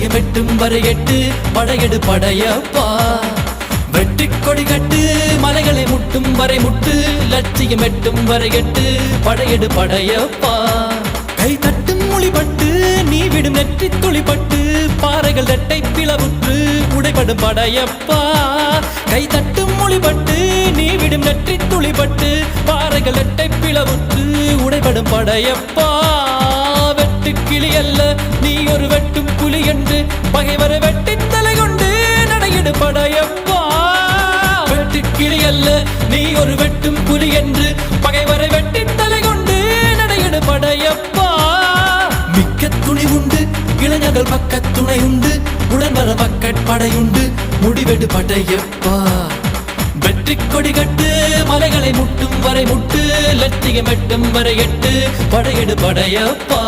லட்சியம் எட்டும் வரை எட்டு படையெடு படையப்பா வெற்றிக் கொடி கட்டு மலைகளை முட்டும் வரை முட்டு லட்சியம் எட்டும் வரை எட்டு படையெடு படையப்பா கை தட்டும் மொழிபட்டு நீ விடும் நெற்றி துளிப்பட்டு பாறைகள் இரட்டை பிளவுற்று உடைபடும் படையப்பா கை தட்டும் மொழிபட்டு நீ விடும் நெற்றி துளிப்பட்டு பாறைகள் இரட்டை பிளவுற்று உடைபடும் படையப்பா வெட்டு கிளி அல்ல நீ ஒரு வெட்டும் புலி என்று பகைவரை வெட்டி தலை கொண்டு நடையிடு படையப்பா வெட்டு கிளி அல்ல நீ ஒரு வெட்டும் புலி என்று பகைவரை வெட்டி தலை கொண்டு நடையிடு படையப்பா மிக்க துணி உண்டு இளைஞர்கள் பக்க துணை உண்டு உடன்வர படையுண்டு முடிவெடு படையப்பா வெற்றி கொடி கட்டு மலைகளை முட்டும் வரை முட்டு லட்சியம் எட்டும் வரை எட்டு படையெடு படையப்பா